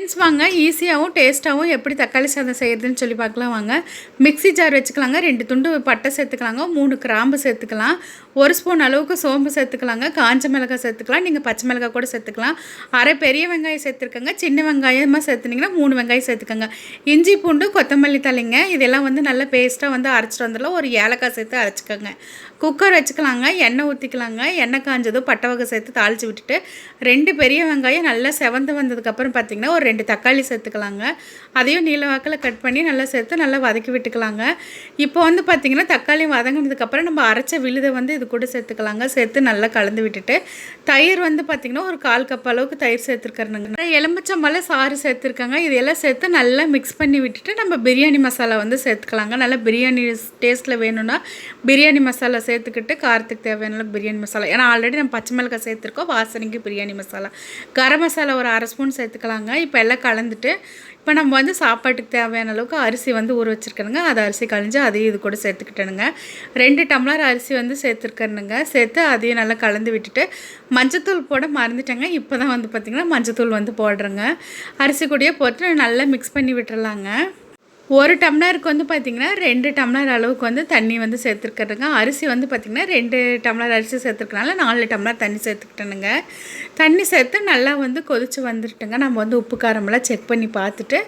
Friends வாங்க ஈஸியாகவும் டேஸ்ட்டாகவும் எப்படி தக்காளி சாதம் செய்கிறதுன்னு சொல்லி பார்க்கலாம் வாங்க. மிக்ஸி ஜார் வச்சுக்கலாங்க. 2 துண்டு பட்டை சேர்த்துக்கலாங்க. 3 கிராம்பு சேர்த்துக்கலாம். 1 ஸ்பூன் அளவுக்கு சோம்பு சேர்த்துக்கலாங்க. காஞ்ச மிளகாய் சேர்த்துக்கலாம். நீங்கள் பச்சை மிளகாய் கூட சேர்த்துக்கலாம். அரை பெரிய வெங்காயம் சேர்த்துருக்கங்க. சின்ன வெங்காயமாக சேர்த்துனிங்கன்னா 3 வெங்காயம் சேர்த்துக்கோங்க. இஞ்சி பூண்டு கொத்தமல்லி தலைங்க இதெல்லாம் வந்து நல்லா பேஸ்ட்டாக வந்து அரைச்சிட்டு வந்துடலாம். ஒரு ஏலக்காய் சேர்த்து அரைச்சிக்கோங்க. குக்கர் வச்சுக்கலாங்க. எண்ணெய் ஊற்றிக்கலாங்க. எண்ணெய் காஞ்சதும் பட்டை வகை சேர்த்து தாளித்து விட்டுட்டு 2 பெரிய வெங்காயம் நல்லா செவந்து வந்ததுக்கப்புறம் பார்த்திங்கன்னா ஒரு 2 தக்காளி சேர்த்துக்கலாங்க. அதையும் நீல வாக்கில் கட் பண்ணி நல்லா சேர்த்து நல்லா வதக்கி விட்டுக்கலாங்க. இப்போ வந்து பார்த்திங்கன்னா தக்காளி வதங்கினதுக்கப்புறம் நம்ம அரைச்ச விழுதை வந்து இது கூட சேர்த்துக்கலாங்க. சேர்த்து நல்லா கலந்து விட்டுட்டு தயிர் வந்து பார்த்திங்கன்னா ஒரு 1/4 கப் அளவுக்கு தயிர் சேர்த்துருக்கணுங்க. எலுமிச்சம்பழம் சாறு சேர்த்துருக்காங்க. இதெல்லாம் சேர்த்து நல்லா மிக்ஸ் பண்ணி விட்டுட்டு நம்ம பிரியாணி மசாலா வந்து சேர்த்துக்கலாங்க. நல்லா பிரியாணி டேஸ்ட்டில் வேணும்னா பிரியாணி மசாலா சேர்த்துக்கிட்டு காரத்துக்கு தேவையான பிரியாணி மசாலா, ஏன்னா ஆல்ரெடி நம்ம பச்சை மிளகாய் சேர்த்துருக்கோம். வாசனைக்கு பிரியாணி மசாலா, கரம் மசாலா ஒரு 1/2 ஸ்பூன் சேர்த்துக்கலாங்க. இப்போ எல்லாம் கலந்துட்டு இப்போ நம்ம வந்து சாப்பாட்டுக்கு தேவையான அளவுக்கு அரிசி வந்து ஊற வச்சுருக்கணுங்க. அது அரிசி கழிஞ்சு அதையும் இது கூட சேர்த்துக்கிட்டேனுங்க. 2 டம்ளர் அரிசி வந்து சேர்த்துருக்கணுங்க. சேர்த்து அதையும் நல்லா கலந்து விட்டுட்டு மஞ்சத்தூள் போட மறந்துட்டேங்க. இப்போ தான் வந்து பார்த்திங்கன்னா மஞ்சத்தூள் வந்து போடுறேங்க. அரிசி கூடயே போட்டு நல்லா மிக்ஸ் பண்ணி விட்டுறலாங்க. 1 டம்ளருக்கு வந்து பார்த்திங்கன்னா 2 டம்ளர் அளவுக்கு வந்து தண்ணி வந்து சேர்த்துருக்குறேங்க. அரிசி வந்து பார்த்திங்கன்னா 2 டம்ளர் அரிசி சேர்த்துருக்கனால 4 டம்ளர் தண்ணி சேர்த்துக்கிட்டேனுங்க. தண்ணி சேர்த்து நல்லா வந்து கொதித்து வந்துட்டுங்க. நம்ம வந்து உப்பு காரமெல்லாம் செக் பண்ணி பார்த்துட்டு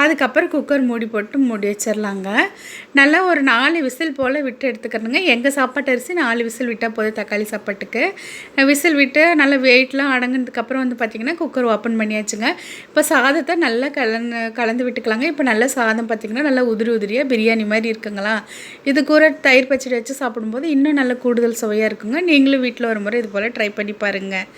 அதுக்கப்புறம் குக்கர் மூடி போட்டு மூடி வச்சிடலாங்க. நல்லா ஒரு 4 விசில் போல் விட்டு எடுத்துக்கிறணுங்க. எங்கள் சாப்பாட்டு அரிசி 4 விசில் விட்டால் போதும். தக்காளி சாப்பாட்டுக்கு விசில் விட்டு நல்லா வெயிட்லாம் அடங்கினதுக்கப்புறம் வந்து பார்த்திங்கன்னா குக்கர் ஓப்பன் பண்ணியாச்சுங்க. இப்போ சாதத்தை நல்லா கலந்து விட்டுக்கலாங்க. இப்போ நல்லா சாதம் பார்த்திங்கன்னா நல்லா உதிரி உதிரியாக பிரியாணி மாதிரி இருக்குங்களா. இது கூட தயிர் பச்சடி வச்சு சாப்பிடும்போது இன்னும் நல்லா கூடுதல் சுவையாக இருக்குங்க. நீங்களும் வீட்டில் ஒரு முறை இது போல் ட்ரை பண்ணி பாருங்கள்.